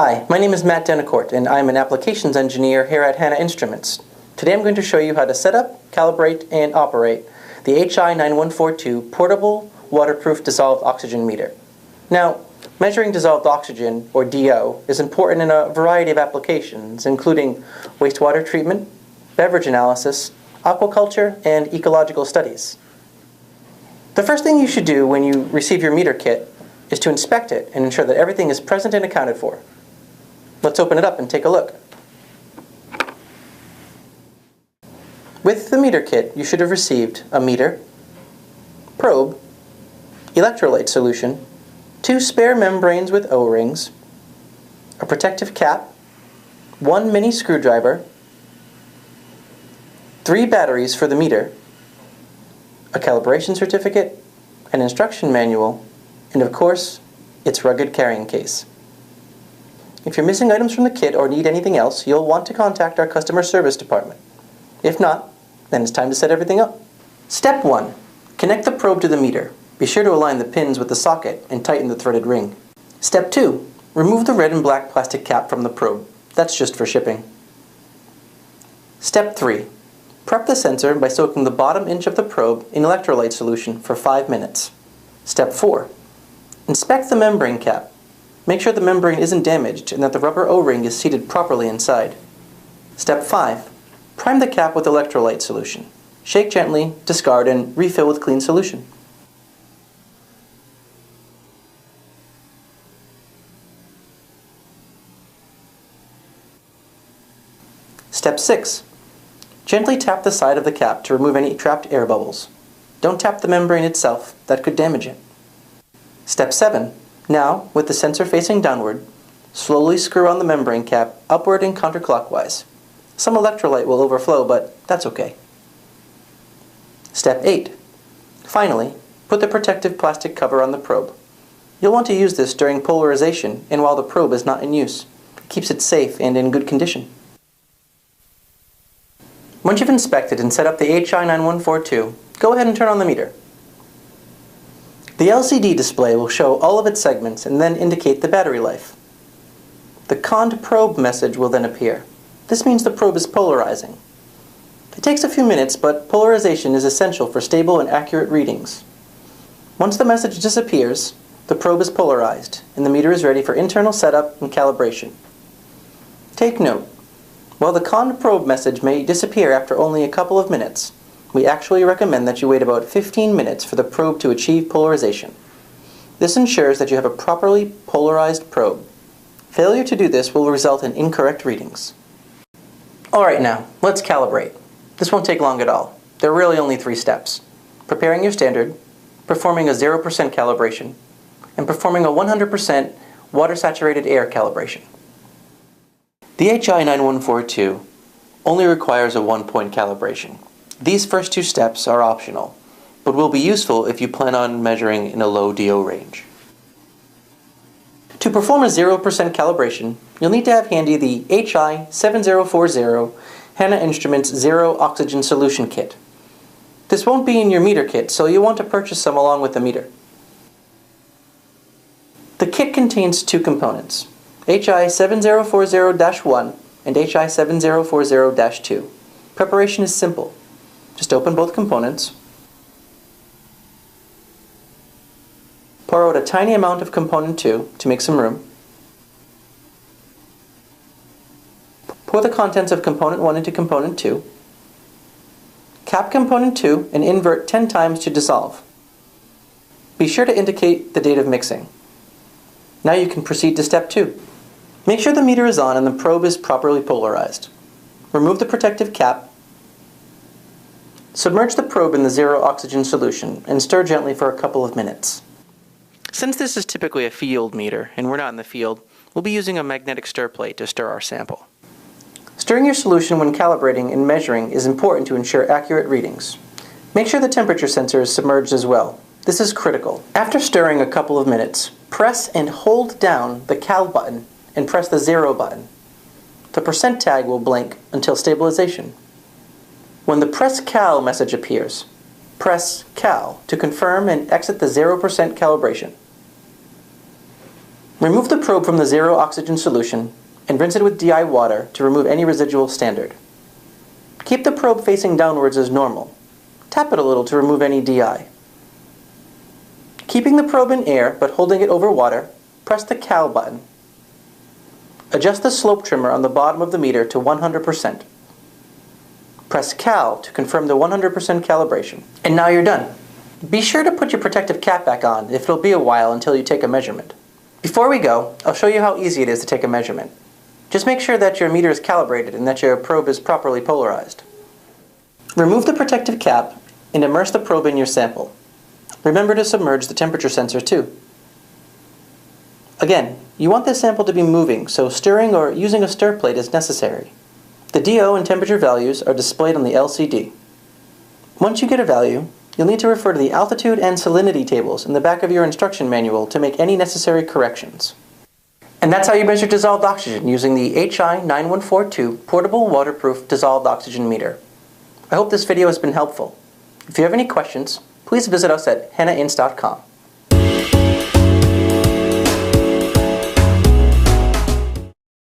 Hi, my name is Matt Denicourt, and I'm an applications engineer here at HANA Instruments. Today I'm going to show you how to set up, calibrate, and operate the HI9142 portable waterproof dissolved oxygen meter. Now, measuring dissolved oxygen, or DO, is important in a variety of applications, including wastewater treatment, beverage analysis, aquaculture, and ecological studies. The first thing you should do when you receive your meter kit is to inspect it and ensure that everything is present and accounted for. Let's open it up and take a look. With the meter kit, you should have received a meter, probe, electrolyte solution, 2 spare membranes with O-rings, a protective cap, 1 mini screwdriver, 3 batteries for the meter, a calibration certificate, an instruction manual, and of course, its rugged carrying case. If you're missing items from the kit or need anything else, you'll want to contact our customer service department. If not, then it's time to set everything up. Step 1. Connect the probe to the meter. Be sure to align the pins with the socket and tighten the threaded ring. Step 2. Remove the red and black plastic cap from the probe. That's just for shipping. Step 3. Prep the sensor by soaking the bottom inch of the probe in electrolyte solution for 5 minutes. Step 4. Inspect the membrane cap. Make sure the membrane isn't damaged and that the rubber O-ring is seated properly inside. Step 5. Prime the cap with electrolyte solution. Shake gently, discard, and refill with clean solution. Step 6. Gently tap the side of the cap to remove any trapped air bubbles. Don't tap the membrane itself, that could damage it. Step 7. Now, with the sensor facing downward, slowly screw on the membrane cap upward and counterclockwise. Some electrolyte will overflow, but that's okay. Step 8. Finally, put the protective plastic cover on the probe. You'll want to use this during polarization and while the probe is not in use. It keeps it safe and in good condition. Once you've inspected and set up the HI9142, go ahead and turn on the meter. The LCD display will show all of its segments and then indicate the battery life. The conned probe message will then appear. This means the probe is polarizing. It takes a few minutes, but polarization is essential for stable and accurate readings. Once the message disappears, the probe is polarized, and the meter is ready for internal setup and calibration. Take note, while the conned probe message may disappear after only a couple of minutes, we actually recommend that you wait about 15 minutes for the probe to achieve polarization. This ensures that you have a properly polarized probe. Failure to do this will result in incorrect readings. Alright now, let's calibrate. This won't take long at all. There are really only 3 steps. Preparing your standard, performing a 0% calibration, and performing a 100% water-saturated air calibration. The HI9142 only requires a 1-point calibration. These first 2 steps are optional, but will be useful if you plan on measuring in a low DO range. To perform a 0% calibration, you'll need to have handy the HI9040 HANA Instruments Zero Oxygen Solution Kit. This won't be in your meter kit, so you'll want to purchase some along with the meter. The kit contains 2 components, HI9040-1 and HI9040-2. Preparation is simple. Just open both components, pour out a tiny amount of component 2 to make some room, pour the contents of component 1 into component 2, cap component 2 and invert 10 times to dissolve. Be sure to indicate the date of mixing. Now you can proceed to step 2. Make sure the meter is on and the probe is properly polarized. Remove the protective cap. Submerge the probe in the zero oxygen solution and stir gently for a couple of minutes. Since this is typically a field meter and we're not in the field, we'll be using a magnetic stir plate to stir our sample. Stirring your solution when calibrating and measuring is important to ensure accurate readings. Make sure the temperature sensor is submerged as well. This is critical. After stirring a couple of minutes, press and hold down the cal button and press the 0 button. The percent tag will blink until stabilization. When the Press Cal message appears, press Cal to confirm and exit the 0% calibration. Remove the probe from the zero oxygen solution and rinse it with DI water to remove any residual standard. Keep the probe facing downwards as normal. Tap it a little to remove any DI. Keeping the probe in air but holding it over water, press the Cal button. Adjust the slope trimmer on the bottom of the meter to 100%. Press Cal to confirm the 100% calibration. And now you're done. Be sure to put your protective cap back on if it'll be a while until you take a measurement. Before we go, I'll show you how easy it is to take a measurement. Just make sure that your meter is calibrated and that your probe is properly polarized. Remove the protective cap and immerse the probe in your sample. Remember to submerge the temperature sensor too. Again, you want this sample to be moving, so stirring or using a stir plate is necessary. The DO and temperature values are displayed on the LCD. Once you get a value, you'll need to refer to the altitude and salinity tables in the back of your instruction manual to make any necessary corrections. And that's how you measure dissolved oxygen using the HI9142 portable waterproof dissolved oxygen meter. I hope this video has been helpful. If you have any questions, please visit us at hennainns.com.